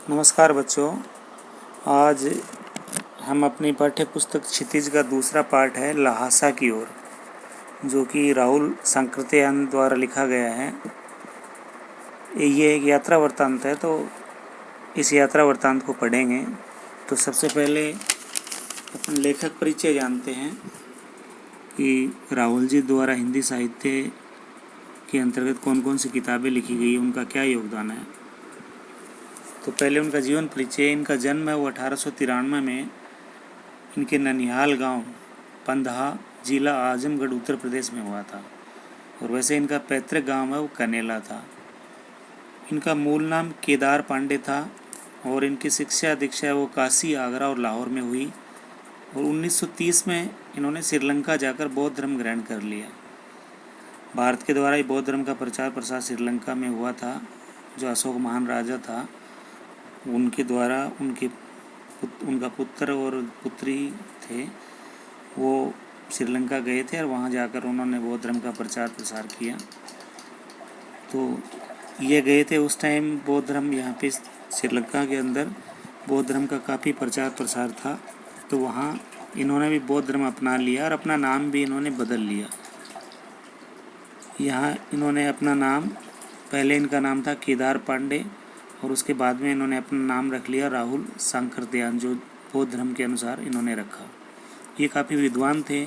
नमस्कार बच्चों। आज हम अपनी पाठ्य पुस्तक क्षितिज का दूसरा पाठ है ल्हासा की ओर, जो कि राहुल सांकृत्यायन द्वारा लिखा गया है। ये एक यात्रा वृत्तांत है, तो इस यात्रा वृत्तांत को पढ़ेंगे। तो सबसे पहले अपन लेखक परिचय जानते हैं कि राहुल जी द्वारा हिंदी साहित्य के अंतर्गत कौन कौन सी किताबें लिखी गई, उनका क्या योगदान है। तो पहले उनका जीवन परिचय। इनका जन्म है वो 1893 में इनके ननिहाल गांव पंदहा, जिला आजमगढ़, उत्तर प्रदेश में हुआ था। और वैसे इनका पैतृक गांव है वो कनेला था। इनका मूल नाम केदार पांडे था और इनकी शिक्षा दीक्षा वो काशी, आगरा और लाहौर में हुई। और 1930 में इन्होंने श्रीलंका जाकर बौद्ध धर्म ग्रहण कर लिया। भारत के द्वारा ही बौद्ध धर्म का प्रचार प्रसार श्रीलंका में हुआ था। जो अशोक महान राजा था, उनके द्वारा उनका पुत्र और पुत्री थे, वो श्रीलंका गए थे और वहाँ जाकर उन्होंने बौद्ध धर्म का प्रचार प्रसार किया। तो ये गए थे उस टाइम बौद्ध धर्म यहाँ पे श्रीलंका के अंदर बौद्ध धर्म का काफ़ी प्रचार प्रसार था। तो वहाँ इन्होंने भी बौद्ध धर्म अपना लिया और अपना नाम भी इन्होंने बदल लिया। यहाँ इन्होंने अपना नाम, पहले इनका नाम था केदार पांडे और उसके बाद में इन्होंने अपना नाम रख लिया राहुल सांकृत्यायन, जो बौद्ध धर्म के अनुसार इन्होंने रखा। ये काफ़ी विद्वान थे।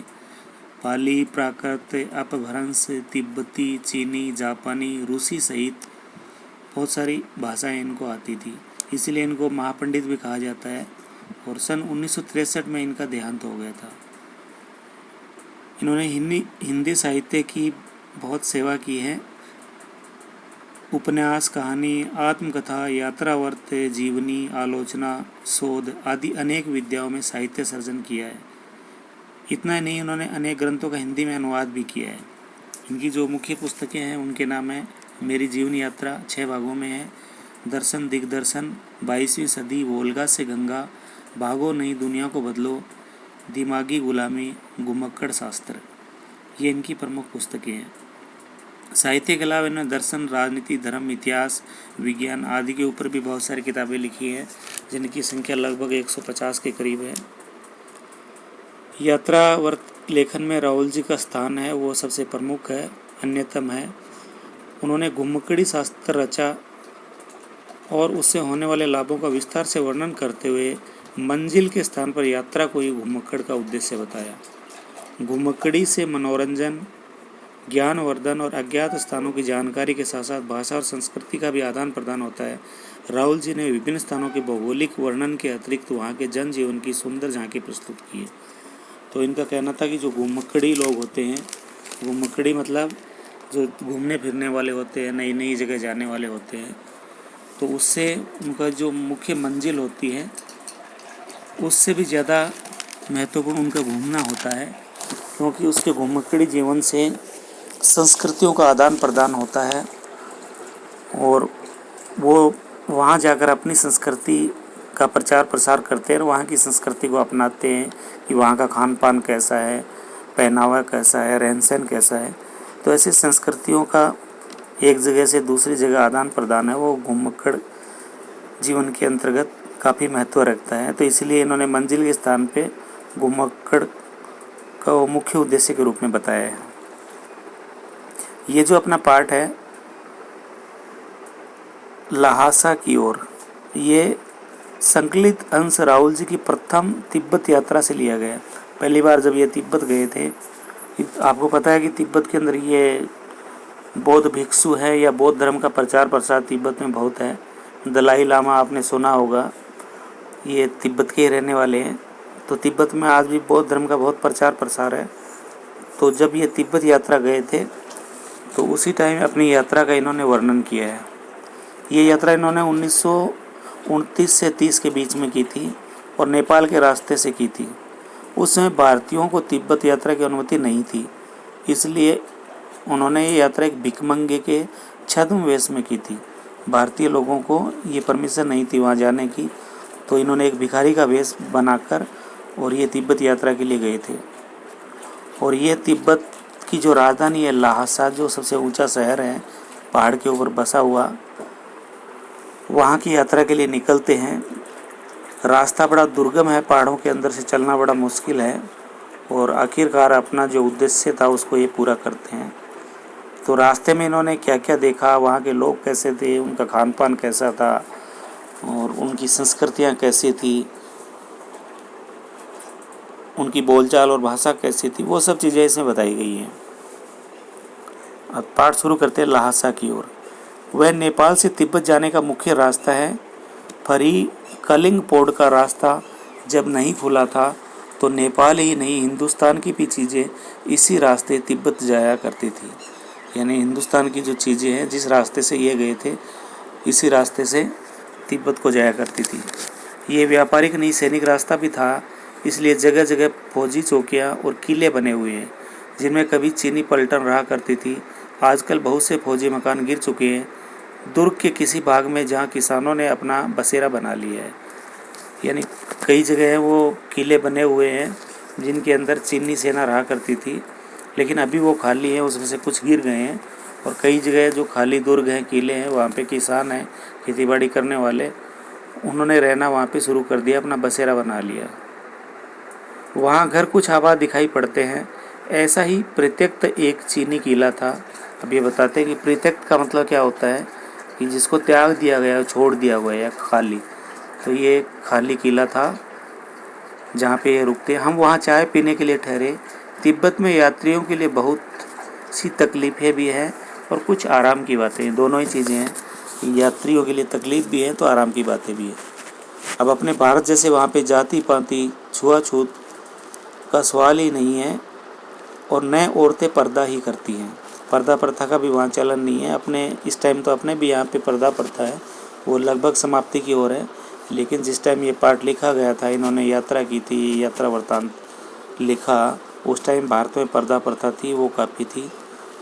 पाली, प्राकृत, अपभ्रंश, तिब्बती, चीनी, जापानी, रूसी सहित बहुत सारी भाषाएं इनको आती थी, इसलिए इनको महापंडित भी कहा जाता है। और सन 1963 में इनका देहांत हो गया था। इन्होंने हिंदी साहित्य की बहुत सेवा की है। उपन्यास, कहानी, आत्मकथा, यात्रावर्त, जीवनी, आलोचना, शोध आदि अनेक विद्याओं में साहित्य सर्जन किया है। इतना ही नहीं, उन्होंने अनेक ग्रंथों का हिंदी में अनुवाद भी किया है। इनकी जो मुख्य पुस्तकें हैं उनके नाम है मेरी जीवन यात्रा 6 भागों में है, दर्शन दिग्दर्शन, 22वीं सदी, वोल्गा से गंगा, भागो नई दुनिया को बदलो, दिमागी गुलामी, घुमक्कड़ शास्त्र। ये इनकी प्रमुख पुस्तकें हैं। साहित्य के अलावा इन्होंने दर्शन, राजनीति, धर्म, इतिहास, विज्ञान आदि के ऊपर भी बहुत सारी किताबें लिखी हैं, जिनकी संख्या लगभग 150 के करीब है। यात्रावर्त लेखन में राहुल जी का स्थान है वो सबसे प्रमुख है, अन्यतम है। उन्होंने घुमक्कड़ी शास्त्र रचा और उससे होने वाले लाभों का विस्तार से वर्णन करते हुए मंजिल के स्थान पर यात्रा को ही घुमक्कड़ का उद्देश्य बताया। घुमक्कड़ी से मनोरंजन, ज्ञानवर्धन और अज्ञात स्थानों की जानकारी के साथ साथ भाषा और संस्कृति का भी आदान प्रदान होता है। राहुल जी ने विभिन्न स्थानों के भौगोलिक वर्णन के अतिरिक्त वहाँ के जनजीवन की सुंदर झांकी प्रस्तुत की है। तो इनका कहना था कि जो घुमक्कड़ी लोग होते हैं, घुमक्कड़ी मतलब जो घूमने फिरने वाले होते हैं, नई नई जगह जाने वाले होते हैं, तो उससे उनका जो मुख्य मंजिल होती है उससे भी ज़्यादा महत्वपूर्ण उनका घूमना होता है, क्योंकि उसके घुमक्कड़ी जीवन से संस्कृतियों का आदान प्रदान होता है और वो वहाँ जाकर अपनी संस्कृति का प्रचार प्रसार करते हैं और वहाँ की संस्कृति को अपनाते हैं कि वहाँ का खान पान कैसा है, पहनावा कैसा है, रहन सहन कैसा है। तो ऐसी संस्कृतियों का एक जगह से दूसरी जगह आदान प्रदान है, वो घुमक्कड़ जीवन के अंतर्गत काफ़ी महत्व रखता है। तो इसलिए इन्होंने मंजिल के स्थान पे घुमक्कड़ का वो मुख्य उद्देश्य के रूप में बताया है। ये जो अपना पाठ है ल्हासा की ओर, ये संकलित अंश राहुल जी की प्रथम तिब्बत यात्रा से लिया गया। पहली बार जब ये तिब्बत गए थे, आपको पता है कि तिब्बत के अंदर ये बौद्ध भिक्षु है या बौद्ध धर्म का प्रचार प्रसार तिब्बत में बहुत है। दलाई लामा आपने सुना होगा, ये तिब्बत के रहने वाले हैं। तो तिब्बत में आज भी बौद्ध धर्म का बहुत प्रचार प्रसार है। तो जब ये तिब्बत यात्रा गए थे तो उसी टाइम अपनी यात्रा का इन्होंने वर्णन किया है। ये यात्रा इन्होंने 1929 से 30 के बीच में की थी और नेपाल के रास्ते से की थी। उस समय भारतीयों को तिब्बत यात्रा की अनुमति नहीं थी, इसलिए उन्होंने ये यात्रा एक भिखमंगे के छद्म वेश में की थी। भारतीय लोगों को ये परमिशन नहीं थी वहाँ जाने की, तो इन्होंने एक भिखारी का वेश बनाकर और ये तिब्बत यात्रा के लिए गए थे। और ये तिब्बत की जो राजधानी है ल्हासा, जो सबसे ऊंचा शहर है पहाड़ के ऊपर बसा हुआ, वहाँ की यात्रा के लिए निकलते हैं। रास्ता बड़ा दुर्गम है, पहाड़ों के अंदर से चलना बड़ा मुश्किल है और आखिरकार अपना जो उद्देश्य था उसको ये पूरा करते हैं। तो रास्ते में इन्होंने क्या क्या देखा, वहाँ के लोग कैसे थे, उनका खान पान कैसा था और उनकी संस्कृतियाँ कैसी थी, उनकी बोलचाल और भाषा कैसी थी, वो सब चीज़ें इसमें बताई गई हैं। अब पाठ शुरू करते हैं ल्हासा की ओर। वह नेपाल से तिब्बत जाने का मुख्य रास्ता है। फरी कलिंग पोर्ट का रास्ता जब नहीं खुला था तो नेपाल ही नहीं हिंदुस्तान की भी चीज़ें इसी रास्ते तिब्बत जाया करती थी। यानी हिंदुस्तान की जो चीज़ें हैं जिस रास्ते से ये गए थे इसी रास्ते से तिब्बत को जाया करती थी। ये व्यापारिक नहीं सैनिक रास्ता भी था, इसलिए जगह जगह फौजी चौकियाँ और किले बने हुए हैं जिनमें कभी चीनी पलटन रहा करती थी। आजकल बहुत से फौजी मकान गिर चुके हैं। दुर्ग के किसी भाग में जहाँ किसानों ने अपना बसेरा बना लिया है। यानी कई जगह हैं वो किले बने हुए हैं जिनके अंदर चीनी सेना रहा करती थी, लेकिन अभी वो खाली हैं, उसमें से कुछ गिर गए हैं। और कई जगह जो खाली दुर्ग हैं, किले हैं, वहाँ पे किसान हैं, खेतीबाड़ी करने वाले, उन्होंने रहना वहाँ पे शुरू कर दिया, अपना बसेरा बना लिया। वहाँ घर कुछ आबाद दिखाई पड़ते हैं। ऐसा ही परित्यक्त एक चीनी किला था। अब ये बताते हैं कि परित्यक्त का मतलब क्या होता है कि जिसको त्याग दिया गया, छोड़ दिया हुआ है या खाली। तो ये खाली किला था जहाँ पे ये रुकते। हम वहाँ चाय पीने के लिए ठहरे। तिब्बत में यात्रियों के लिए बहुत सी तकलीफ़ें भी हैं और कुछ आराम की बातें, दोनों ही चीज़ें हैं। यात्रियों के लिए तकलीफ़ भी है तो आराम की बातें भी है। अब अपने भारत जैसे वहाँ पे जाति पाति छुआछूत का सवाल ही नहीं है और नए औरतें पर्दा ही करती हैं। पर्दा प्रथा का भी वहाँ चलन नहीं है। अपने इस टाइम तो अपने भी यहाँ पे पर्दा प्रथा है, वो लगभग समाप्ति की ओर है। लेकिन जिस टाइम ये पाठ लिखा गया था, इन्होंने यात्रा की थी, यात्रा वृत्तांत लिखा, उस टाइम भारत में पर्दा प्रथा थी, वो काफ़ी थी।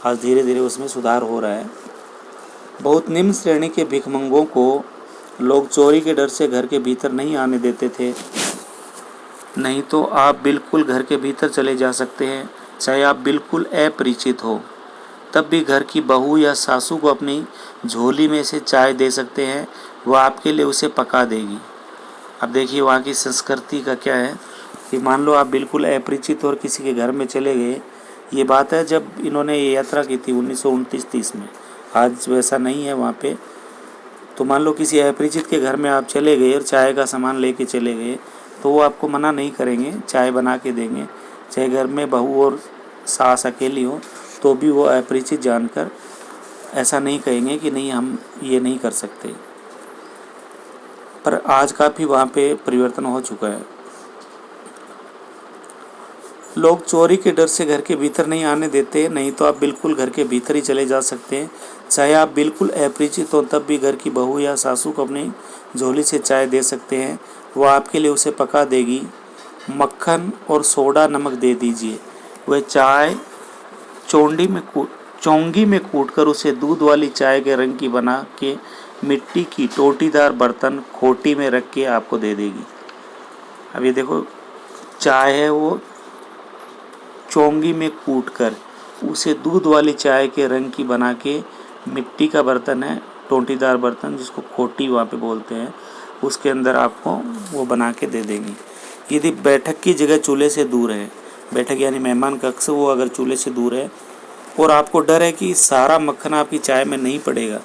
आज धीरे धीरे उसमें सुधार हो रहा है। बहुत निम्न श्रेणी के भिखमंगों को लोग चोरी के डर से घर के भीतर नहीं आने देते थे। नहीं तो आप बिल्कुल घर के भीतर चले जा सकते हैं, चाहे आप बिल्कुल अपरिचित हो। तब भी घर की बहू या सासू को अपनी झोली में से चाय दे सकते हैं, वो आपके लिए उसे पका देगी। अब देखिए वहाँ की संस्कृति का क्या है कि मान लो आप बिल्कुल अपरिचित और किसी के घर में चले गए। ये बात है जब इन्होंने ये यात्रा की थी 1929-30 में। आज वैसा नहीं है वहाँ पे। तो मान लो किसी अपरिचित के घर में आप चले गए और चाय का सामान लेके चले गए, तो वो आपको मना नहीं करेंगे, चाय बना के देंगे। चाहे घर में बहू और सास अकेली हो तो भी वो अपरिचित जानकर ऐसा नहीं कहेंगे कि नहीं हम ये नहीं कर सकते। पर आज काफ़ी वहाँ पे परिवर्तन हो चुका है। लोग चोरी के डर से घर के भीतर नहीं आने देते। नहीं तो आप बिल्कुल घर के भीतर ही चले जा सकते हैं, चाहे आप बिल्कुल अपरिचित हो। तब भी घर की बहू या सासू को अपनी झोली से चाय दे सकते हैं, वो आपके लिए उसे पका देगी। मक्खन और सोडा नमक दे दीजिए। वह चाय चोंगी में कूटकर उसे दूध वाली चाय के रंग की बना के मिट्टी की टोटीदार बर्तन खोटी में रख के आपको दे देगी। अब ये देखो, चाय है वो चोंगी में कूटकर उसे दूध वाली चाय के रंग की बना के मिट्टी का बर्तन है, टोटीदार बर्तन जिसको खोटी वहाँ पे बोलते हैं, उसके अंदर आपको वो बना के दे देंगी। यदि बैठक की जगह चूल्हे से दूर है, बैठक यानी मेहमान कक्ष, वो अगर चूल्हे से दूर है और आपको डर है कि सारा मक्खन आपकी चाय में नहीं पड़ेगा,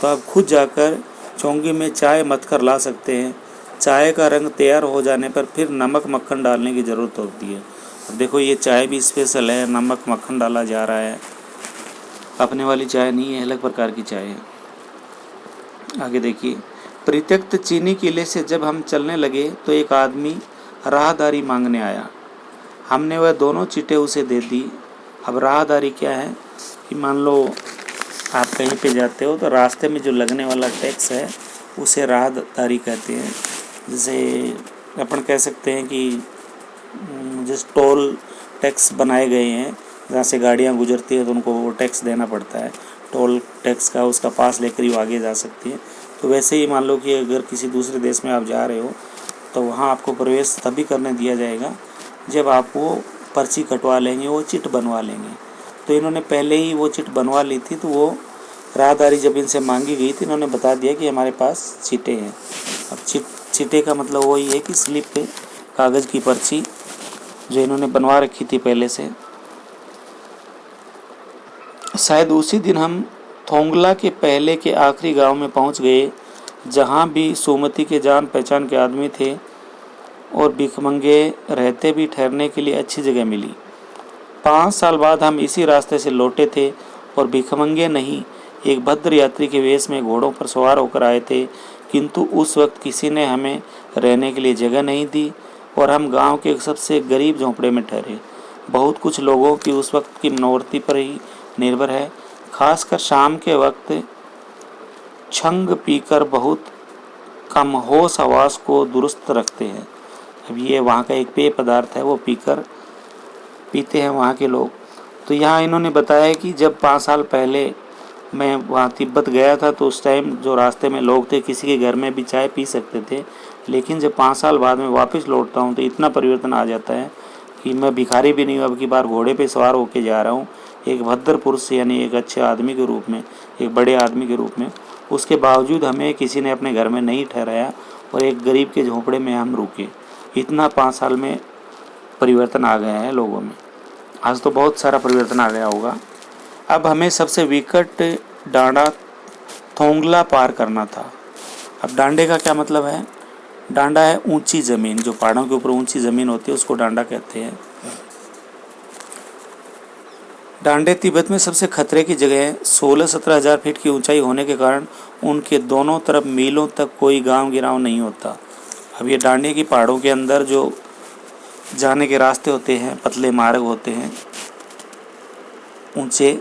तो आप खुद जाकर चोंगी में चाय मथ कर ला सकते हैं। चाय का रंग तैयार हो जाने पर फिर नमक मक्खन डालने की ज़रूरत होती है। अब देखो ये चाय भी स्पेशल है, नमक मक्खन डाला जा रहा है, अपने वाली चाय नहीं है, अलग प्रकार की चाय है। आगे देखिए, परित्यक्त चीनी किले से जब हम चलने लगे तो एक आदमी राहदारी मांगने आया। हमने वह दोनों चिट्ठे उसे दे दी। अब राहदारी क्या है कि मान लो आप कहीं पे जाते हो तो रास्ते में जो लगने वाला टैक्स है उसे राहदारी कहते हैं। जैसे अपन कह सकते हैं कि जिस टोल टैक्स बनाए गए हैं जहाँ से गाड़ियाँ गुजरती है तो उनको वो टैक्स देना पड़ता है, टोल टैक्स का, उसका पास लेकर ही वो आगे जा सकती है। तो वैसे ही मान लो कि अगर किसी दूसरे देश में आप जा रहे हो तो वहाँ आपको प्रवेश तभी करने दिया जाएगा जब आप वो पर्ची कटवा लेंगे, वो चिट बनवा लेंगे। तो इन्होंने पहले ही वो चिट बनवा ली थी, तो वो राहदारी जब इनसे मांगी गई तो इन्होंने बता दिया कि हमारे पास चीटे हैं। अब चीटे का मतलब वही है कि स्लिप पे कागज़ की पर्ची जो इन्होंने बनवा रखी थी पहले से। शायद उसी दिन हम थोंगला के पहले के आखिरी गांव में पहुंच गए, जहां भी सुमति के जान पहचान के आदमी थे और भिखमंगे रहते भी ठहरने के लिए अच्छी जगह मिली। 5 साल बाद हम इसी रास्ते से लौटे थे और भिखमंगे नहीं, एक भद्र यात्री के वेश में घोड़ों पर सवार होकर आए थे, किंतु उस वक्त किसी ने हमें रहने के लिए जगह नहीं दी और हम गांव के सबसे गरीब झोंपड़े में ठहरे। बहुत कुछ लोगों की उस वक्त की मनोवृत्ति पर ही निर्भर है, खासकर शाम के वक्त छंग पीकर बहुत कम होश हवास को दुरुस्त रखते हैं। अब ये वहाँ का एक पेय पदार्थ है, वो पीते हैं वहाँ के लोग। तो यहाँ इन्होंने बताया कि जब 5 साल पहले मैं वहाँ तिब्बत गया था तो उस टाइम जो रास्ते में लोग थे किसी के घर में भी चाय पी सकते थे, लेकिन जब 5 साल बाद में वापस लौटता हूँ तो इतना परिवर्तन आ जाता है कि मैं भिखारी भी नहीं हूँ, अब की बार घोड़े पे सवार होके जा रहा हूँ एक भद्र पुरुष यानी एक अच्छे आदमी के रूप में, एक बड़े आदमी के रूप में। उसके बावजूद हमें किसी ने अपने घर में नहीं ठहराया और एक गरीब के झोंपड़े में हम रुके। इतना 5 साल में परिवर्तन आ गया है लोगों में। आज तो बहुत सारा परिवर्तन आ गया होगा। अब हमें सबसे विकट डांडा थोंगला पार करना था। अब डांडे का क्या मतलब है? डांडा है ऊंची ज़मीन, जो पहाड़ों के ऊपर ऊंची ज़मीन होती है उसको डांडा कहते हैं। डांडे तिब्बत में सबसे खतरे की जगह है। 16-17 हज़ार फीट की ऊंचाई होने के कारण उनके दोनों तरफ मीलों तक कोई गांव गिराव नहीं होता। अब ये डांडे की पहाड़ों के अंदर जो जाने के रास्ते होते हैं, पतले मार्ग होते हैं ऊंचे,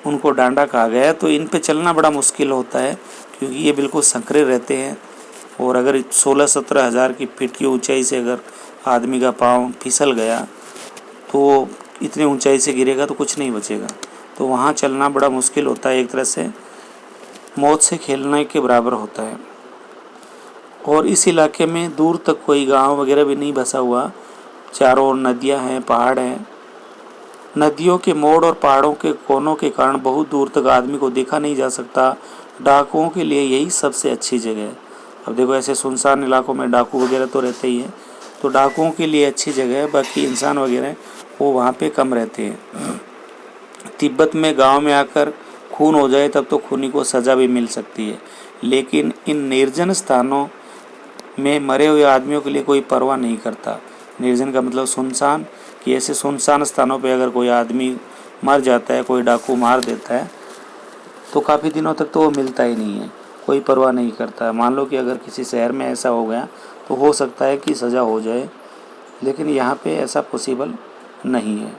उनको डांडा कहा गया है। तो इन पे चलना बड़ा मुश्किल होता है क्योंकि ये बिल्कुल संकरे रहते हैं और अगर 16-17 हज़ार की फीट की ऊंचाई से अगर आदमी का पाँव फिसल गया तो इतनी ऊंचाई से गिरेगा तो कुछ नहीं बचेगा। तो वहाँ चलना बड़ा मुश्किल होता है, एक तरह से मौत से खेलने के बराबर होता है। और इस इलाके में दूर तक कोई गांव वगैरह भी नहीं बसा हुआ, चारों ओर नदियाँ हैं, पहाड़ हैं। नदियों के मोड़ और पहाड़ों के कोनों के कारण बहुत दूर तक आदमी को देखा नहीं जा सकता। डाकुओं के लिए यही सबसे अच्छी जगह है। अब देखो ऐसे सुनसान इलाकों में डाकू वगैरह तो रहते ही हैं, तो डाकुओं के लिए अच्छी जगह है, बाकी इंसान वगैरह वो वहाँ पे कम रहते हैं। तिब्बत में गांव में आकर खून हो जाए तब तो खूनी को सज़ा भी मिल सकती है, लेकिन इन निर्जन स्थानों में मरे हुए आदमियों के लिए कोई परवाह नहीं करता। निर्जन का मतलब सुनसान, कि ऐसे सुनसान स्थानों पे अगर कोई आदमी मर जाता है, कोई डाकू मार देता है तो काफ़ी दिनों तक तो वो मिलता ही नहीं है, कोई परवाह नहीं करता। मान लो कि अगर किसी शहर में ऐसा हो गया तो हो सकता है कि सज़ा हो जाए, लेकिन यहाँ पे ऐसा पॉसिबल नहीं है।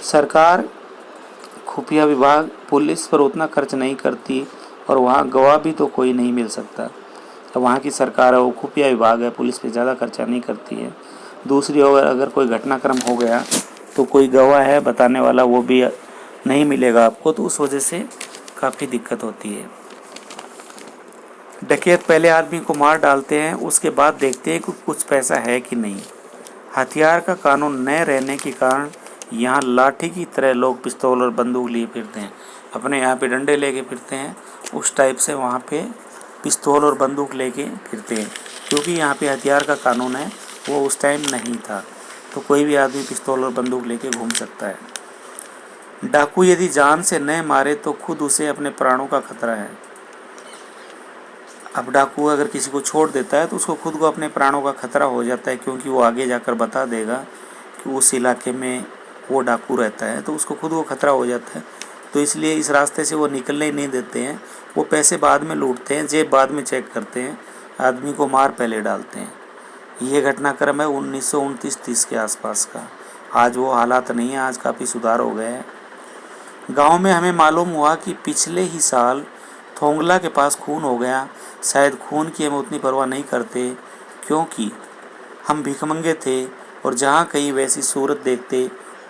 सरकार, खुफिया विभाग, पुलिस पर उतना खर्च नहीं करती और वहाँ गवाह भी तो कोई नहीं मिल सकता। तो वहाँ की सरकार है, वो खुफिया विभाग है, पुलिस पे ज़्यादा खर्चा नहीं करती है। दूसरी ओर अगर कोई घटनाक्रम हो गया तो कोई गवाह है बताने वाला, वो भी नहीं मिलेगा आपको, तो उस वजह से काफ़ी दिक्कत होती है। डकैत पहले आदमी को मार डालते हैं, उसके बाद देखते हैं कि कुछ पैसा है कि नहीं। हथियार का कानून न रहने के कारण यहाँ लाठी की तरह लोग पिस्तौल और बंदूक लिए फिरते हैं। अपने यहाँ पे डंडे लेके फिरते हैं, उस टाइप से वहाँ पे पिस्तौल और बंदूक लेके फिरते हैं, क्योंकि यहाँ पे हथियार का कानून है, वो उस टाइम नहीं था। तो कोई भी आदमी पिस्तौल और बंदूक लेके घूम सकता है। डाकू यदि जान से न मारे तो खुद उसे अपने प्राणों का खतरा है। अब डाकू अगर किसी को छोड़ देता है तो उसको खुद को अपने प्राणों का खतरा हो जाता है, क्योंकि वो आगे जाकर बता देगा कि उस इलाके में वो डाकू रहता है, तो उसको खुद को खतरा हो जाता है। तो इसलिए इस रास्ते से वो निकलने ही नहीं देते हैं। वो पैसे बाद में लूटते हैं, जेब बाद में चेक करते हैं, आदमी को मार पहले डालते हैं। ये घटनाक्रम है 1929-30 के आसपास का। आज वो हालात नहीं है, आज काफ़ी सुधार हो गए हैं। गांव में हमें मालूम हुआ कि पिछले ही साल थोंगला के पास खून हो गया। शायद खून की हम उतनी परवाह नहीं करते, क्योंकि हम भिखमंगे थे और जहाँ कहीं वैसी सूरत देखते,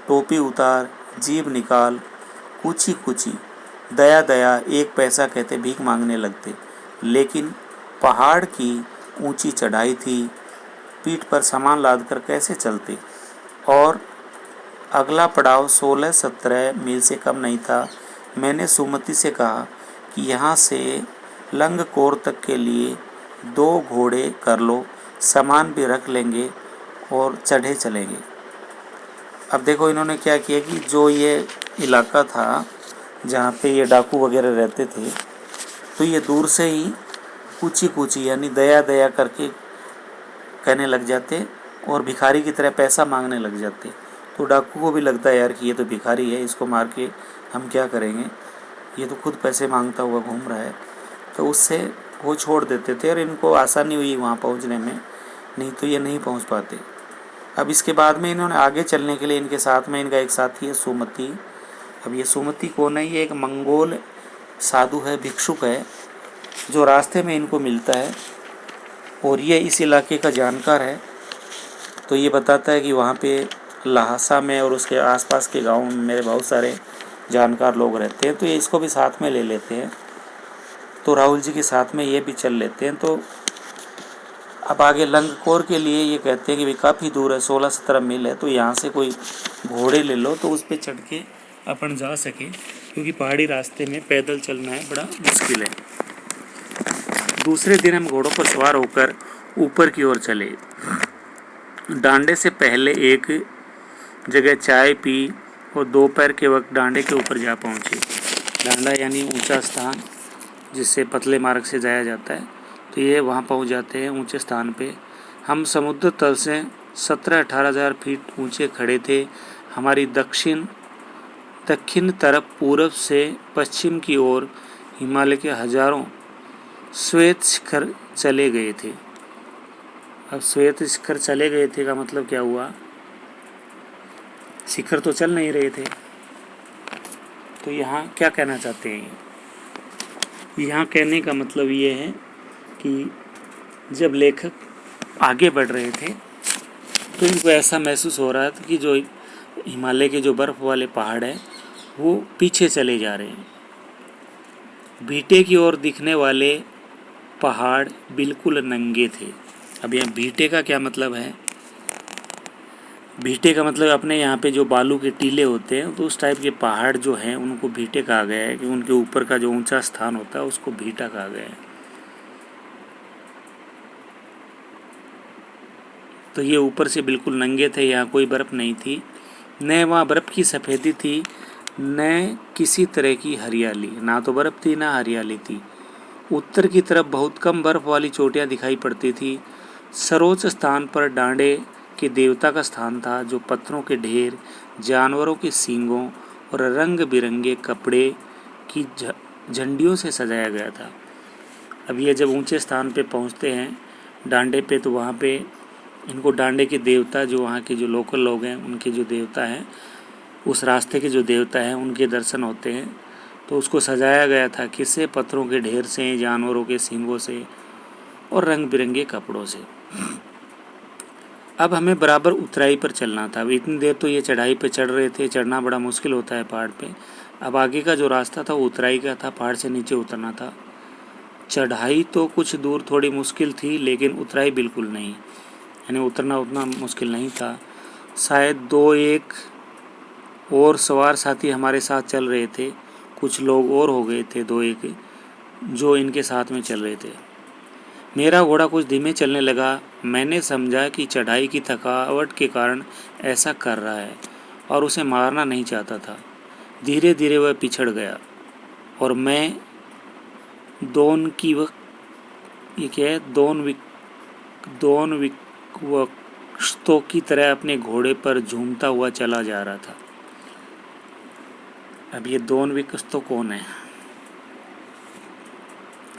टोपी उतार, जीभ निकाल, कूची कूची, दया दया, 1 पैसा कहते भीख मांगने लगते। लेकिन पहाड़ की ऊंची चढ़ाई थी, पीठ पर सामान लाद कर कैसे चलते, और अगला पड़ाव 16-17 मील से कम नहीं था। मैंने सुमति से कहा कि यहाँ से लंगकोर तक के लिए 2 घोड़े कर लो, सामान भी रख लेंगे और चढ़े चलेंगे। अब देखो इन्होंने क्या किया कि जो ये इलाका था जहाँ पे ये डाकू वगैरह रहते थे, तो ये दूर से ही कूची कूची यानी दया दया करके कहने लग जाते और भिखारी की तरह पैसा मांगने लग जाते। तो डाकू को भी लगता है यार कि ये तो भिखारी है, इसको मार के हम क्या करेंगे, ये तो खुद पैसे मांगता हुआ घूम रहा है। तो उससे वो छोड़ देते थे और इनको आसानी हुई वहाँ पहुँचने में, नहीं तो ये नहीं पहुँच पाते। अब इसके बाद में इन्होंने आगे चलने के लिए इनके साथ में इनका एक साथी है सुमति। अब ये सुमति कौन है? ये एक मंगोल साधु है, भिक्षुक है, जो रास्ते में इनको मिलता है और ये इस इलाके का जानकार है। तो ये बताता है कि वहाँ पे लहासा में और उसके आसपास के गांव में मेरे बहुत सारे जानकार लोग रहते हैं, तो ये इसको भी साथ में ले लेते हैं। तो राहुल जी के साथ में ये भी चल लेते हैं। तो अब आगे लंगकोर के लिए ये कहते हैं कि भाई काफ़ी दूर है, 16-17 मील है, तो यहाँ से कोई घोड़े ले लो तो उस पर चढ़ के अपन जा सके, क्योंकि पहाड़ी रास्ते में पैदल चलना है बड़ा मुश्किल है। दूसरे दिन हम घोड़ों पर सवार होकर ऊपर की ओर चले। डांडे से पहले एक जगह चाय पी और दोपहर के वक्त डांडे के ऊपर जा पहुँचे। डांडा यानी ऊंचा स्थान जिससे पतले मार्ग से जाया जाता है, तो ये वहाँ पहुँच जाते हैं ऊंचे स्थान पे। हम समुद्र तल से 17-18 हज़ार फीट ऊंचे खड़े थे। हमारी दक्षिण तरफ पूरब से पश्चिम की ओर हिमालय के हजारों श्वेत शिखर चले गए थे। अब श्वेत शिखर चले गए थे का मतलब क्या हुआ? शिखर तो चल नहीं रहे थे। तो यहाँ क्या कहना चाहते हैं? यहाँ कहने का मतलब ये है कि जब लेखक आगे बढ़ रहे थे तो इनको ऐसा महसूस हो रहा था कि जो हिमालय के जो बर्फ़ वाले पहाड़ हैं वो पीछे चले जा रहे हैं। बीटे की ओर दिखने वाले पहाड़ बिल्कुल नंगे थे। अब यहाँ बीटे का क्या मतलब है? बीटे का मतलब अपने यहाँ पे जो बालू के टीले होते हैं, तो उस टाइप के पहाड़ जो हैं उनको बीटे कहा गया है, कि उनके ऊपर का जो ऊंचा स्थान होता है उसको बीटा कहा गया है। तो ये ऊपर से बिल्कुल नंगे थे, यहाँ कोई बर्फ़ नहीं थी, न वहाँ बर्फ़ की सफ़ेदी थी, न किसी तरह की हरियाली। ना तो बर्फ़ थी ना हरियाली थी। उत्तर की तरफ बहुत कम बर्फ़ वाली चोटियाँ दिखाई पड़ती थी। सर्वोच्च स्थान पर डांडे के देवता का स्थान था, जो पत्थरों के ढेर, जानवरों के सींगों और रंग बिरंगे कपड़े की झंडियों से सजाया गया था। अब ये जब ऊंचे स्थान पे पहुंचते हैं डांडे पे, तो वहाँ पे इनको डांडे के देवता, जो वहाँ के जो लोकल लोग हैं उनके जो देवता हैं, उस रास्ते के जो देवता हैं उनके दर्शन होते हैं। तो उसको सजाया गया था किससे? पत्थरों के ढेर से, जानवरों के सींगों से और रंग बिरंगे कपड़ों से। अब हमें बराबर उतराई पर चलना था। अब इतनी देर तो ये चढ़ाई पे चढ़ रहे थे, चढ़ना बड़ा मुश्किल होता है पहाड़ पे। अब आगे का जो रास्ता था वो उतराई का था, पहाड़ से नीचे उतरना था। चढ़ाई तो कुछ दूर थोड़ी मुश्किल थी, लेकिन उतराई बिल्कुल नहीं, यानी उतरना उतना मुश्किल नहीं था। शायद 2-1 और सवार साथी हमारे साथ चल रहे थे, कुछ लोग और हो गए थे 2-1 जो इनके साथ में चल रहे थे। मेरा घोड़ा कुछ धीमे चलने लगा। मैंने समझा कि चढ़ाई की थकावट के कारण ऐसा कर रहा है और उसे मारना नहीं चाहता था। धीरे धीरे वह पिछड़ गया और मैं दोन विकस्तों की तरह अपने घोड़े पर झूमता हुआ चला जा रहा था। अब ये दोन विकस्तो कौन है?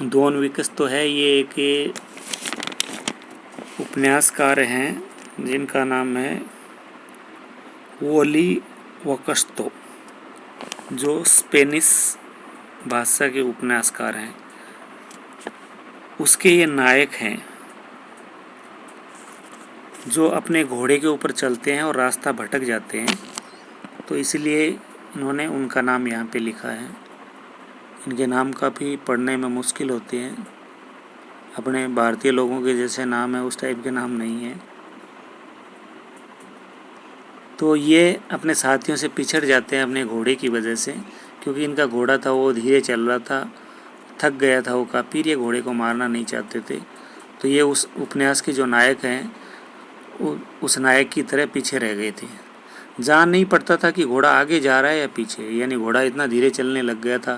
दोन विकस्तो है, ये एक उपन्यासकार हैं जिनका नाम है वोली वकस्तो, जो स्पेनिश भाषा के उपन्यासकार हैं। उसके ये नायक हैं जो अपने घोड़े के ऊपर चलते हैं और रास्ता भटक जाते हैं, तो इसलिए इन्होंने उनका नाम यहाँ पे लिखा है। इनके नाम काफ़ी पढ़ने में मुश्किल होते हैं, अपने भारतीय लोगों के जैसे नाम है उस टाइप के नाम नहीं है। तो ये अपने साथियों से पिछड़ जाते हैं अपने घोड़े की वजह से, क्योंकि इनका घोड़ा था वो धीरे चल रहा था, थक गया था वो काफ़ी, ये घोड़े को मारना नहीं चाहते थे। तो ये उस उपन्यास के जो नायक हैं उस नायक की तरह पीछे रह गए थे। जान नहीं पड़ता था कि घोड़ा आगे जा रहा है या पीछे, यानी घोड़ा इतना धीरे चलने लग गया था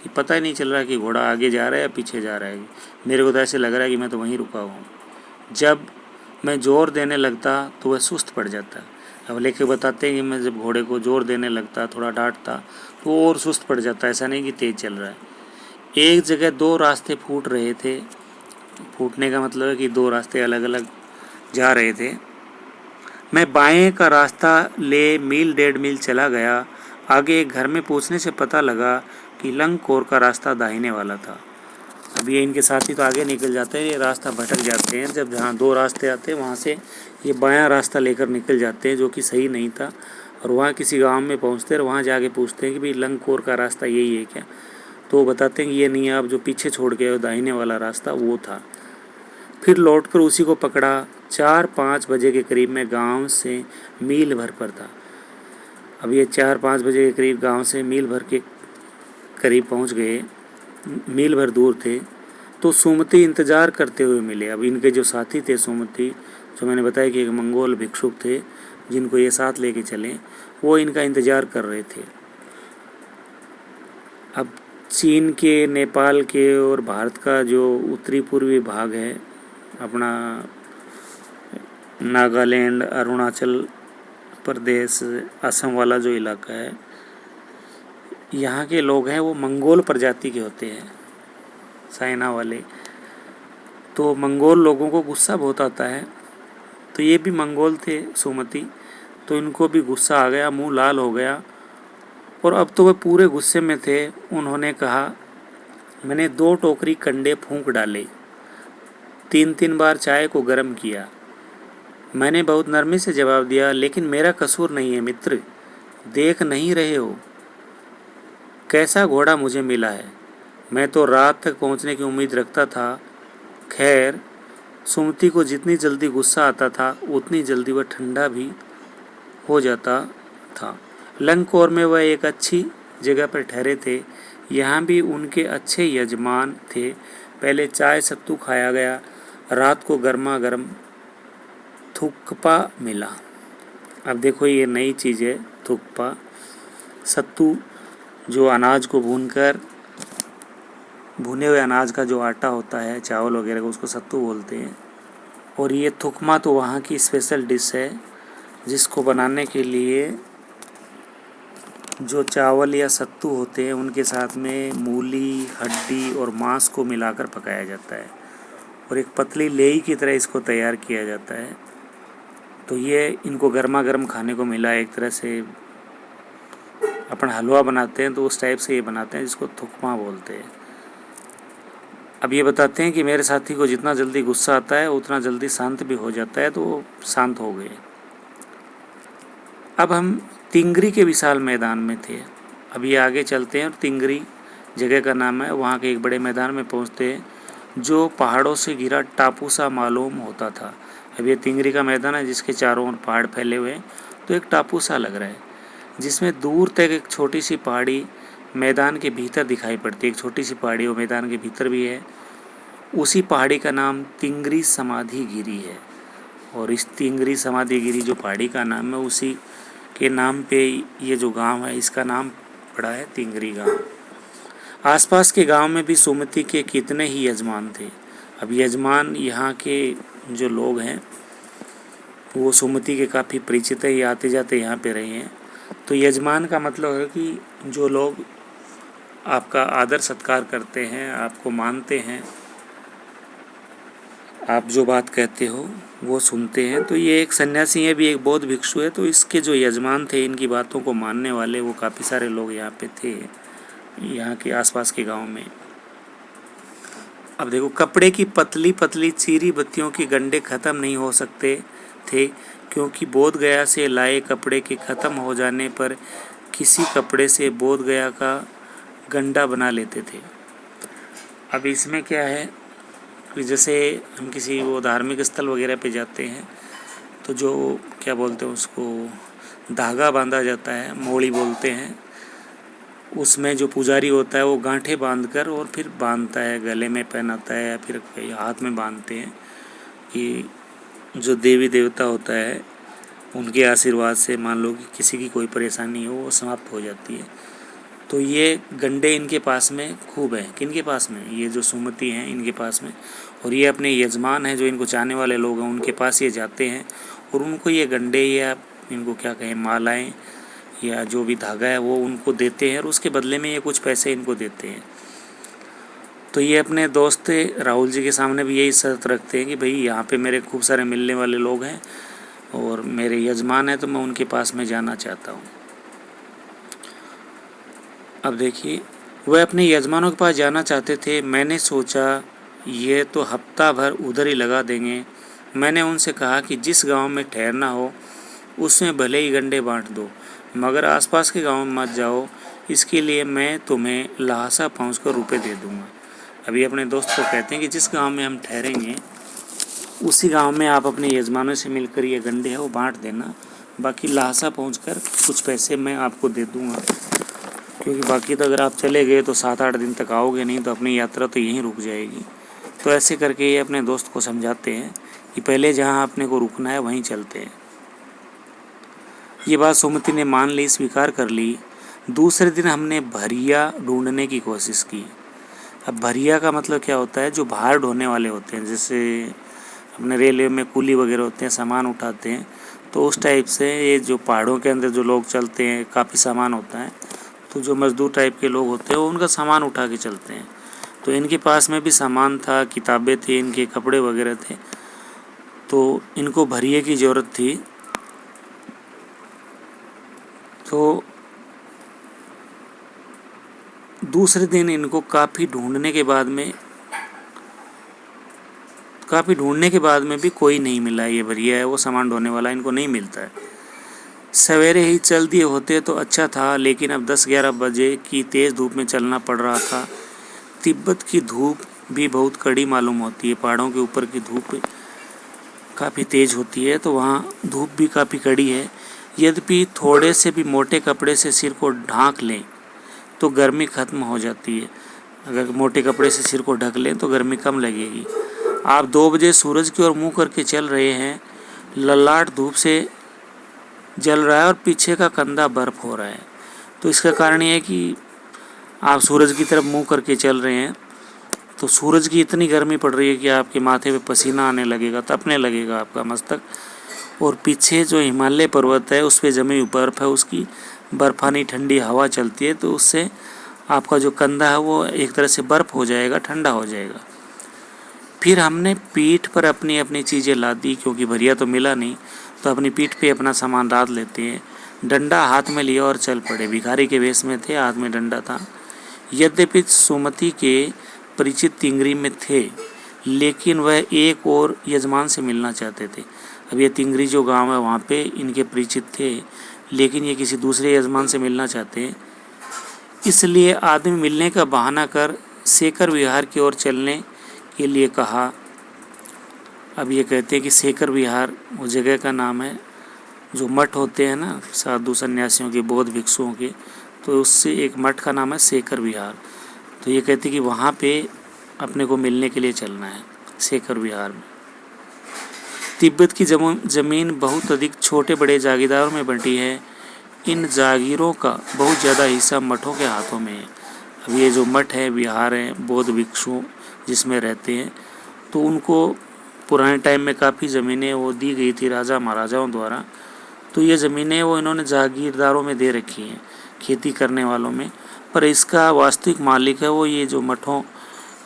कि पता ही नहीं चल रहा कि घोड़ा आगे जा रहा है या पीछे जा रहा है। मेरे को तो ऐसे लग रहा है कि मैं तो वहीं रुका हूँ। जब मैं ज़ोर देने लगता तो वह सुस्त पड़ जाता। अब लेके बताते हैं कि मैं जब घोड़े को ज़ोर देने लगता, थोड़ा डांटता, तो वो और सुस्त पड़ जाता। ऐसा नहीं कि तेज़ चल रहा है। एक जगह दो रास्ते फूट रहे थे। फूटने का मतलब है कि दो रास्ते अलग अलग जा रहे थे। मैं बाएं का रास्ता ले मील 1.5 मील चला गया। आगे एक घर में पूछने से पता लगा कि लंगकोर का रास्ता दाहिने वाला था। अब ये इनके साथी तो आगे निकल जाते हैं, ये रास्ता भटक जाते हैं। जब जहाँ दो रास्ते आते हैं वहाँ से ये बायां रास्ता लेकर निकल जाते हैं, जो कि सही नहीं था। और वहाँ किसी गांव में पहुँचते हैं और वहाँ जाके पूछते हैं कि भाई लंगकोर का रास्ता यही है क्या? तो वो बताते हैं कि ये नहीं है, आप जो पीछे छोड़ गए हो दाहिने वाला रास्ता वो था। फिर लौटकर उसी को पकड़ा। 4-5 बजे के करीब में गांव से मील भर पर था। अब ये 4-5 बजे के करीब गांव से मील भर के करीब पहुंच गए, मील भर दूर थे। तो सुमति इंतज़ार करते हुए मिले। अब इनके जो साथी थे सुमति, जो मैंने बताया कि एक मंगोल भिक्षुक थे जिनको ये साथ लेके चले, वो इनका इंतज़ार कर रहे थे। अब चीन के, नेपाल के और भारत का जो उत्तरी पूर्वी भाग है, अपना नागालैंड, अरुणाचल प्रदेश, असम वाला जो इलाका है, यहाँ के लोग हैं वो मंगोल प्रजाति के होते हैं, चाइना वाले। तो मंगोल लोगों को गुस्सा बहुत आता है। तो ये भी मंगोल थे सुमति, तो इनको भी गुस्सा आ गया, मुंह लाल हो गया। और अब तो वे पूरे गुस्से में थे। उन्होंने कहा, मैंने 2 टोकरी कंडे फूंक डाले, 3-3 बार चाय को गर्म किया। मैंने बहुत नरमी से जवाब दिया, लेकिन मेरा कसूर नहीं है मित्र, देख नहीं रहे हो कैसा घोड़ा मुझे मिला है? मैं तो रात तक पहुंचने की उम्मीद रखता था। खैर, सुमति को जितनी जल्दी गुस्सा आता था उतनी जल्दी वह ठंडा भी हो जाता था। लंगकोर में वह एक अच्छी जगह पर ठहरे थे। यहाँ भी उनके अच्छे यजमान थे। पहले चाय सत्तू खाया गया। रात को गर्मा गर्म थुक्पा मिला। अब देखो ये नई चीज़ है, थुक्पा। सत्तू जो अनाज को भूनकर, भुने हुए अनाज का जो आटा होता है, चावल वगैरह का, उसको सत्तू बोलते हैं। और ये थुक्मा तो वहाँ की स्पेशल डिश है, जिसको बनाने के लिए जो चावल या सत्तू होते हैं उनके साथ में मूली, हड्डी और मांस को मिलाकर पकाया जाता है और एक पतली लेई की तरह इसको तैयार किया जाता है। तो ये इनको गर्मा गर्म खाने को मिला। एक तरह से अपन हलवा बनाते हैं तो उस टाइप से ये बनाते हैं, जिसको थुक्मा बोलते हैं। अब ये बताते हैं कि मेरे साथी को जितना जल्दी गुस्सा आता है उतना जल्दी शांत भी हो जाता है, तो वो शांत हो गए। अब हम तिंगरी के विशाल मैदान में थे। अब ये आगे चलते हैं और तिंगरी जगह का नाम है। वहाँ के एक बड़े मैदान में पहुँचते हैं जो पहाड़ों से घिरा टापू सा मालूम होता था। अब ये तिंगरी का मैदान है जिसके चारों ओर पहाड़ फैले हुए हैं, तो एक टापू सा लग रहा है जिसमें दूर तक एक छोटी सी पहाड़ी मैदान के भीतर दिखाई पड़ती है। एक छोटी सी पहाड़ी वो मैदान के भीतर भी है। उसी पहाड़ी का नाम तिंगरी समाधि गिरी है। और इस तिंगरी समाधि गिरी जो पहाड़ी का नाम है, उसी के नाम पे ये जो गांव है इसका नाम पड़ा है तिंगरी गांव। आसपास के गांव में भी सुमति के कितने ही यजमान थे। अब यजमान यहाँ के जो लोग हैं वो सुमति के काफ़ी परिचित है, ये आते जाते यहाँ पे रहे हैं। तो यजमान का मतलब है कि जो लोग आपका आदर सत्कार करते हैं, आपको मानते हैं, आप जो बात कहते हो वो सुनते हैं। तो ये एक सन्यासी है, भी एक बौद्ध भिक्षु है। तो इसके जो यजमान थे, इनकी बातों को मानने वाले, वो काफ़ी सारे लोग यहाँ पे थे, यहाँ के आसपास के गांव में। अब देखो, कपड़े की पतली पतली चीरी बत्तियों के गंडे ख़त्म नहीं हो सकते थे, क्योंकि बोध गया से लाए कपड़े के ख़त्म हो जाने पर किसी कपड़े से बोध गया का गंडा बना लेते थे। अब इसमें क्या है कि जैसे हम किसी वो धार्मिक स्थल वगैरह पे जाते हैं तो जो क्या बोलते हैं उसको, धागा बांधा जाता है, मोड़ी बोलते हैं। उसमें जो पुजारी होता है वो गांठे बांधकर और फिर बांधता है, गले में पहनाता है या फिर हाथ में बांधते हैं कि जो देवी देवता होता है उनके आशीर्वाद से मान लो कि किसी की कोई परेशानी हो वो समाप्त हो जाती है। तो ये गंडे इनके पास में खूब हैं। किनके पास में? ये जो सुमति हैं इनके पास में। और ये अपने यजमान हैं जो इनको चाहने वाले लोग हैं उनके पास ये जाते हैं और उनको ये गंडे या इनको क्या कहें मालाएं या जो भी धागा है वो उनको देते हैं और उसके बदले में ये कुछ पैसे इनको देते हैं। तो ये अपने दोस्त राहुल जी के सामने भी यही शर्त रखते हैं कि भाई यहाँ पे मेरे खूब सारे मिलने वाले लोग हैं और मेरे यजमान हैं तो मैं उनके पास में जाना चाहता हूँ। अब देखिए, वह अपने यजमानों के पास जाना चाहते थे। मैंने सोचा ये तो हफ्ता भर उधर ही लगा देंगे। मैंने उनसे कहा कि जिस गांव में ठहरना हो उसमें भले ही गंडे बांट दो, मगर आसपास के गांव में मत जाओ। इसके लिए मैं तुम्हें लहासा पहुंचकर रुपए दे दूंगा। अभी अपने दोस्त को कहते हैं कि जिस गांव में हम ठहरेंगे उसी गांव में आप अपने यजमानों से मिलकर ये गंडे है वो बांट देना, बाकी लहासा पहुंचकर कुछ पैसे मैं आपको दे दूंगा, क्योंकि बाकी तो अगर आप चले गए तो 7-8 दिन तक आओगे नहीं तो अपनी यात्रा तो यहीं रुक जाएगी। तो ऐसे करके ये अपने दोस्त को समझाते हैं कि पहले जहाँ अपने को रुकना है वहीं चलते हैं। ये बात सुमति ने मान ली, स्वीकार कर ली। दूसरे दिन हमने भरिया ढूंढने की कोशिश की। अब भरिया का मतलब क्या होता है? जो भार ढोने वाले होते हैं, जैसे अपने रेलवे में कुली वगैरह होते हैं, सामान उठाते हैं, तो उस टाइप से ये जो पहाड़ों के अंदर जो लोग चलते हैं काफ़ी सामान होता है, तो जो मज़दूर टाइप के लोग होते हैं वो उनका सामान उठा के चलते हैं। तो इनके पास में भी सामान था, किताबें थी, इनके कपड़े वगैरह थे, तो इनको भरिए की ज़रूरत थी। तो दूसरे दिन इनको काफ़ी ढूंढने के बाद में भी कोई नहीं मिला। ये भरिया है वो सामान ढोने वाला, इनको नहीं मिलता है। सवेरे ही चल दिए होते तो अच्छा था, लेकिन अब 10-11 बजे की तेज़ धूप में चलना पड़ रहा था। तिब्बत की धूप भी बहुत कड़ी मालूम होती है। पहाड़ों के ऊपर की धूप काफ़ी तेज़ होती है, तो वहाँ धूप भी काफ़ी कड़ी है। यद्यपि थोड़े से भी मोटे कपड़े से सिर को ढाँक लें तो गर्मी खत्म हो जाती है। अगर मोटे कपड़े से सिर को ढक लें तो गर्मी कम लगेगी। आप 2 बजे सूरज की ओर मुँह करके चल रहे हैं। ललाट धूप से जल रहा है और पीछे का कंधा बर्फ़ हो रहा है। तो इसका कारण ये है कि आप सूरज की तरफ मुँह करके चल रहे हैं, तो सूरज की इतनी गर्मी पड़ रही है कि आपके माथे पे पसीना आने लगेगा, तपने लगेगा आपका मस्तक। और पीछे जो हिमालय पर्वत है उस पे जमी हुई बर्फ़ है, उसकी बर्फानी ठंडी हवा चलती है, तो उससे आपका जो कंधा है वो एक तरह से बर्फ़ हो जाएगा, ठंडा हो जाएगा। फिर हमने पीठ पर अपनी अपनी चीज़ें लाद दी, क्योंकि भरिया तो मिला नहीं, तो अपनी पीठ पे अपना सामान लाद लेते हैं। डंडा हाथ में लिया और चल पड़े। भिखारी के वेश में थे, हाथ में डंडा था। यद्यपि सुमति के परिचित तिंगरी में थे, लेकिन वह एक और यजमान से मिलना चाहते थे। अब ये तिंगरी जो गांव है वहाँ पे इनके परिचित थे, लेकिन ये किसी दूसरे यजमान से मिलना चाहते हैं। इसलिए आदमी मिलने का बहाना कर शेखर विहार की ओर चलने के लिए कहा। अब ये कहते हैं कि शेखर विहार वो जगह का नाम है, जो मठ होते हैं ना साधु सन्यासियों के, बौद्ध भिक्षुओं के, तो उससे एक मठ का नाम है शेखर विहार। तो ये कहते हैं कि वहाँ पे अपने को मिलने के लिए चलना है, शेखर विहार में। तिब्बत की ज़मीन बहुत अधिक छोटे बड़े जागीरदारों में बंटी है। इन जागीरों का बहुत ज़्यादा हिस्सा मठों के हाथों में है। अब ये जो मठ है, विहार है, बौद्ध भिक्षु जिसमें रहते हैं, तो उनको पुराने टाइम में काफ़ी ज़मीनें वो दी गई थी राजा महाराजाओं द्वारा। तो ये ज़मीनें वो इन्होंने जागीरदारों में दे रखी हैं, खेती करने वालों में। पर इसका वास्तविक मालिक है वो ये जो मठों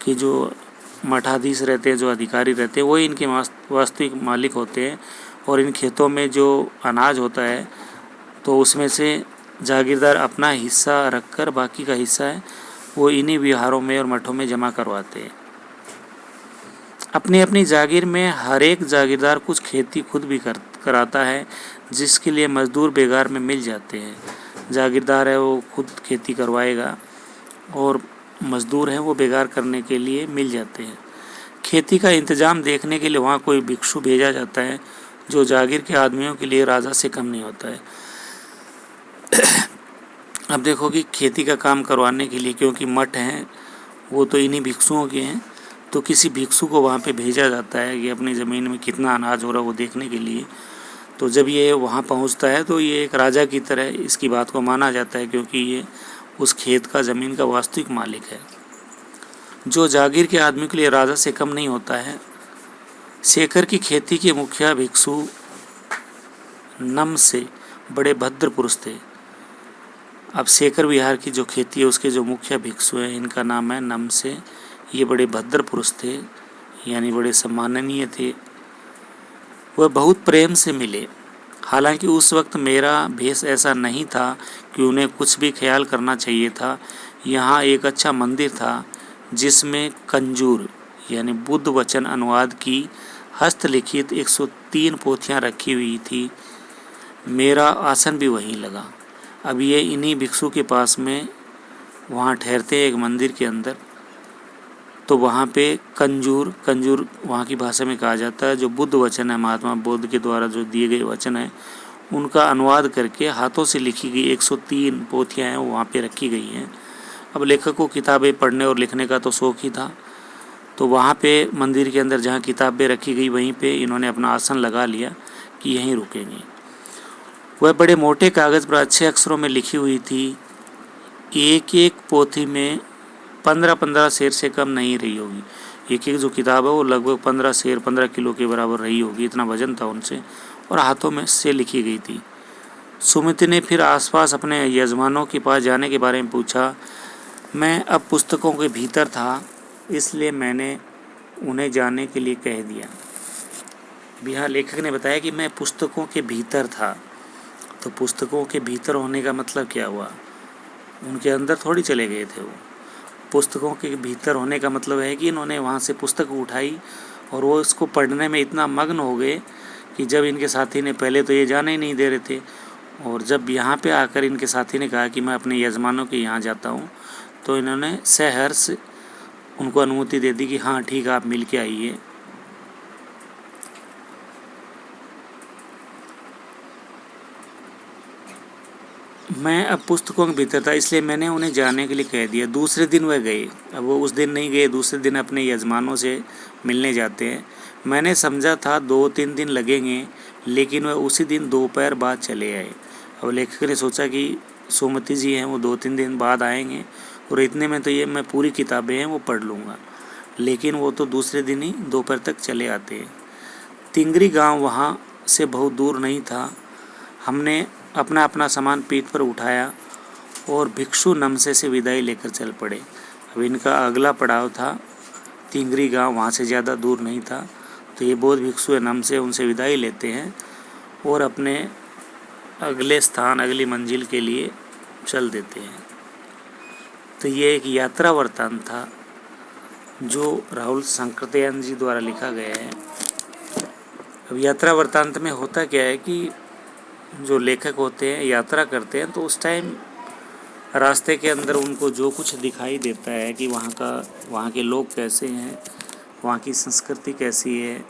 के जो मठाधीश रहते हैं, जो अधिकारी रहते हैं, वही इनके वास्तविक मालिक होते हैं। और इन खेतों में जो अनाज होता है तो उसमें से जागीरदार अपना हिस्सा रखकर बाकी का हिस्सा है वो इन्हीं विहारों में और मठों में जमा करवाते हैं। अपनी अपनी जागीर में हर एक जागीरदार कुछ खेती खुद भी कराता है, जिसके लिए मजदूर बेगार में मिल जाते हैं। जागीरदार है वो खुद खेती करवाएगा और मजदूर हैं वो बेगार करने के लिए मिल जाते हैं। खेती का इंतज़ाम देखने के लिए वहाँ कोई भिक्षु भेजा जाता है, जो जागीर के आदमियों के लिए राजा से कम नहीं होता है। अब देखो कि खेती का काम करवाने के लिए, क्योंकि मठ हैं वो तो इन्हीं भिक्षुओं के हैं, तो किसी भिक्षु को वहाँ पे भेजा जाता है कि अपनी ज़मीन में कितना अनाज हो रहा है वो देखने के लिए। तो जब ये वहाँ पहुँचता है तो ये एक राजा की तरह इसकी बात को माना जाता है, क्योंकि ये उस खेत का ज़मीन का वास्तविक मालिक है। जो जागीर के आदमी के लिए राजा से कम नहीं होता है। शेखर की खेती के मुखिया भिक्षु नम से बड़े भद्र पुरुष थे। अब शेखर विहार की जो खेती है उसके जो मुखिया भिक्षु हैं इनका नाम है नम से। ये बड़े भद्र पुरुष थे, यानी बड़े सम्माननीय थे। वह बहुत प्रेम से मिले। हालांकि उस वक्त मेरा भेष ऐसा नहीं था कि उन्हें कुछ भी ख्याल करना चाहिए था। यहाँ एक अच्छा मंदिर था जिसमें कंजूर यानी बुद्ध वचन अनुवाद की हस्तलिखित 103 पोथियाँ रखी हुई थी। मेरा आसन भी वहीं लगा। अब ये इन्हीं भिक्षु के पास में वहाँ ठहरते हैं एक मंदिर के अंदर। तो वहाँ पे कंजूर वहाँ की भाषा में कहा जाता है, जो बुद्ध वचन है, महात्मा बुद्ध के द्वारा जो दिए गए वचन है उनका अनुवाद करके हाथों से लिखी गई 103 पोथियाँ हैं वो वहाँ पे रखी गई हैं। अब लेखक को किताबें पढ़ने और लिखने का तो शौक़ ही था, तो वहाँ पे मंदिर के अंदर जहाँ किताबें रखी गई वहीं पे इन्होंने अपना आसन लगा लिया कि यहीं रुकेंगे। वह बड़े मोटे कागज़ पर अच्छे अक्षरों में लिखी हुई थी। एक एक पोथी में 15-15 सेर से कम नहीं रही होगी। एक एक जो किताब है वो लगभग 15 सेर 15 किलो के बराबर रही होगी, इतना वजन था उनसे, और हाथों में से लिखी गई थी। सुमित ने फिर आसपास अपने यजमानों के पास जाने के बारे में पूछा। मैं अब पुस्तकों के भीतर था, इसलिए मैंने उन्हें जाने के लिए कह दिया। यहाँ लेखक ने बताया कि मैं पुस्तकों के भीतर था। तो पुस्तकों के भीतर होने का मतलब क्या हुआ? उनके अंदर थोड़ी चले गए थे वो। पुस्तकों के भीतर होने का मतलब है कि इन्होंने वहाँ से पुस्तक उठाई और वो इसको पढ़ने में इतना मग्न हो गए कि जब इनके साथी ने, पहले तो ये जाने ही नहीं दे रहे थे, और जब यहाँ पे आकर इनके साथी ने कहा कि मैं अपने यजमानों के यहाँ जाता हूँ, तो इन्होंने सहर्ष उनको अनुमति दे दी कि हाँ ठीक है, आप मिल के आइए। मैं अब पुस्तकों के भीतर था, इसलिए मैंने उन्हें जाने के लिए कह दिया। दूसरे दिन वह गए। अब वो उस दिन नहीं गए, दूसरे दिन अपने यजमानों से मिलने जाते हैं। मैंने समझा था 2-3 दिन लगेंगे, लेकिन वह उसी दिन दोपहर बाद चले आए। अब लेखक ने सोचा कि सुमति जी हैं वो 2-3 दिन बाद आएंगे और इतने में तो ये मैं पूरी किताबें हैं वो पढ़ लूँगा, लेकिन वो तो दूसरे दिन ही दोपहर तक चले आते हैं। तिंगरी गाँव वहाँ से बहुत दूर नहीं था। हमने अपना अपना सामान पीठ पर उठाया और भिक्षु नमसे से विदाई लेकर चल पड़े। अब इनका अगला पड़ाव था तिंगरी गांव, वहाँ से ज़्यादा दूर नहीं था। तो ये बौद्ध भिक्षु नमसे उनसे विदाई लेते हैं और अपने अगले स्थान, अगली मंजिल के लिए चल देते हैं। तो ये एक यात्रा वृत्तांत था जो राहुल सांकृत्यायन जी द्वारा लिखा गया है। अब यात्रा वृत्तांत में होता क्या है कि जो लेखक होते हैं यात्रा करते हैं, तो उस टाइम रास्ते के अंदर उनको जो कुछ दिखाई देता है कि वहाँ के लोग कैसे हैं, वहाँ की संस्कृति कैसी है,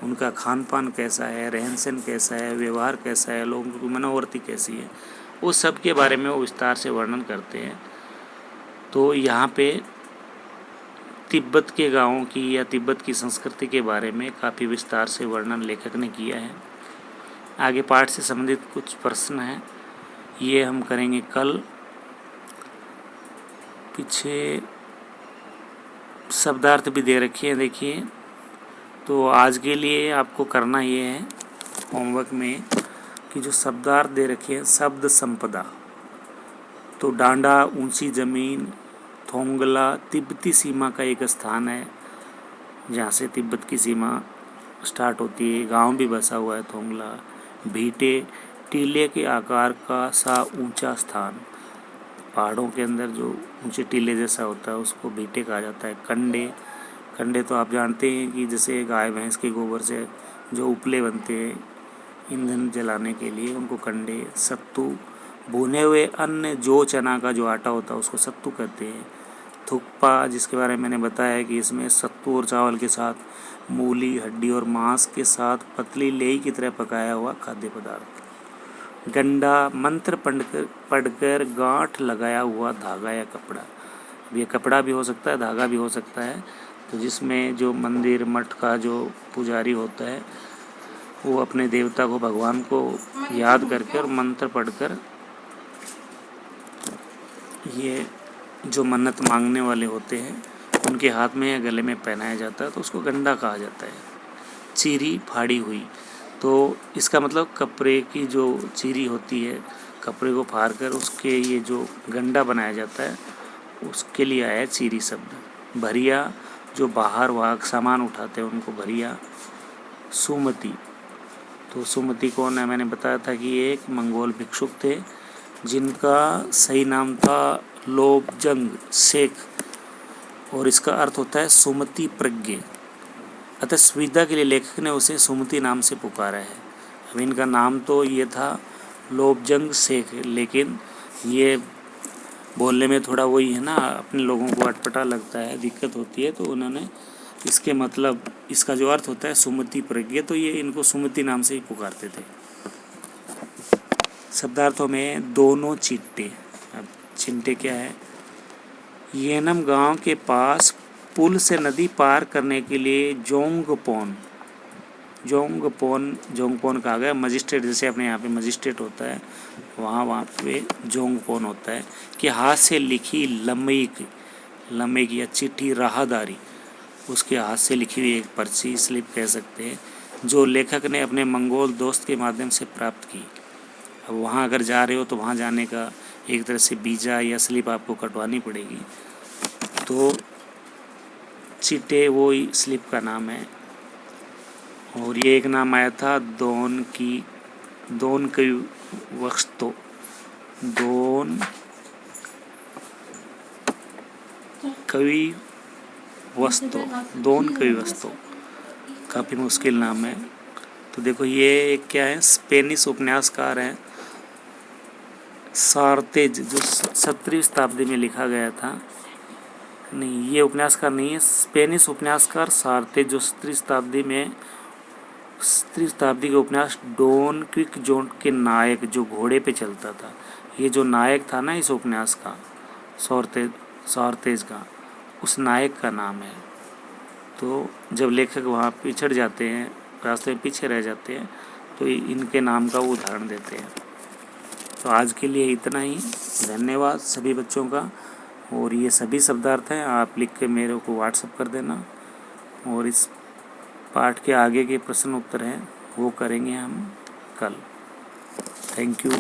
उनका खान पान कैसा है, रहन सहन कैसा है, व्यवहार कैसा है, लोगों की मनोवृत्ति कैसी है, वो सब के बारे में वो विस्तार से वर्णन करते हैं। तो यहाँ पे तिब्बत के गाँवों की या तिब्बत की संस्कृति के बारे में काफ़ी विस्तार से वर्णन लेखक ने किया है। आगे पाठ से संबंधित कुछ प्रश्न हैं, ये हम करेंगे कल। पीछे शब्दार्थ भी दे रखे हैं, देखिए। तो आज के लिए आपको करना ये है होमवर्क में कि जो शब्दार्थ दे रखे हैं, शब्द संपदा। तो डांडा ऊंची ज़मीन, थोंगला तिब्बती सीमा का एक स्थान है जहाँ से तिब्बत की सीमा स्टार्ट होती है। गांव भी बसा हुआ है थोंगला। भीटे टीले के आकार का सा ऊंचा स्थान, पहाड़ों के अंदर जो ऊंचे टीले जैसा होता है उसको भीटे कहा जाता है। कंडे तो आप जानते हैं कि जैसे गाय भैंस के गोबर से जो उपले बनते हैं ईंधन जलाने के लिए, उनको कंडे। सत्तू भुने हुए अन्न, जो चना का जो आटा होता है उसको सत्तू कहते हैं। थुक्पा, जिसके बारे में मैंने बताया है कि इसमें सत्तू और चावल के साथ मूली, हड्डी और मांस के साथ पतली लेई की तरह पकाया हुआ खाद्य पदार्थ। गंडा मंत्र पढ़कर गांठ लगाया हुआ धागा या कपड़ा। ये कपड़ा भी हो सकता है, धागा भी हो सकता है। तो जिसमें जो मंदिर मठ का जो पुजारी होता है वो अपने देवता को, भगवान को याद करके और मंत्र पढ़कर ये जो मन्नत मांगने वाले होते हैं उनके हाथ में या गले में पहनाया जाता है, तो उसको गंडा कहा जाता है। चीरी फाड़ी हुई, तो इसका मतलब कपड़े की जो चीरी होती है, कपड़े को फाड़ कर उसके ये जो गंडा बनाया जाता है उसके लिए आया चीरी शब्द। भरिया, जो बाहर वहाँ सामान उठाते हैं उनको भरिया। सुमति, तो सुमति कौन है? मैंने बताया था कि ये एक मंगोल भिक्षुक थे जिनका सही नाम था लोबजंग शेख, और इसका अर्थ होता है सुमति प्रज्ञ। अतः सुविधा के लिए लेखक ने उसे सुमति नाम से पुकारा है। अब इनका नाम तो ये था लोबजंग शेख, लेकिन ये बोलने में थोड़ा वही है ना, अपने लोगों को अटपटा लगता है, दिक्कत होती है, तो उन्होंने इसके मतलब इसका जो अर्थ होता है सुमति प्रज्ञ, तो ये इनको सुमति नाम से ही पुकारते थे। शब्दार्थों में दोनों चिट्टे। अब चिंटे क्या है? येनम गांव के पास पुल से नदी पार करने के लिए जोंगपोन कहा गया। मजिस्ट्रेट, जैसे अपने यहाँ पे मजिस्ट्रेट होता है, वहाँ पे जोंगपोन होता है कि हाथ से लिखी लम्बी की या चिट्ठी राहदारी, उसके हाथ से लिखी हुई एक पर्ची, स्लिप कह सकते हैं, जो लेखक ने अपने मंगोल दोस्त के माध्यम से प्राप्त की। अब वहाँ अगर जा रहे हो तो वहाँ जाने का एक तरह से वीज़ा या स्लिप आपको कटवानी पड़ेगी, तो चिट्टे वो स्लिप का नाम है। और ये एक नाम आया था दोन कई वस्तु, काफ़ी मुश्किल नाम है। तो देखो ये क्या है, स्पेनिश उपन्यासकार हैं सार्तेज, जो 17वीं शताब्दी में लिखा गया था। नहीं, ये उपन्यासकार नहीं है, स्पेनिश उपन्यासकार सार्तेज, जो 17वीं शताब्दी के उपन्यास डॉन क्विक्जोट के नायक, जो घोड़े पे चलता था, ये जो नायक था ना इस उपन्यास का, सार्तेज का, उस नायक का नाम है। तो जब लेखक वहाँ पिछड़ जाते हैं, रास्ते में पीछे रह जाते हैं, तो इनके नाम का वो उदाहरण देते हैं। तो आज के लिए इतना ही। धन्यवाद सभी बच्चों का। और ये सभी शब्दार्थ हैं, आप लिख के मेरे को व्हाट्सएप कर देना। और इस पाठ के आगे के प्रश्न उत्तर हैं वो करेंगे हम कल। Thank you.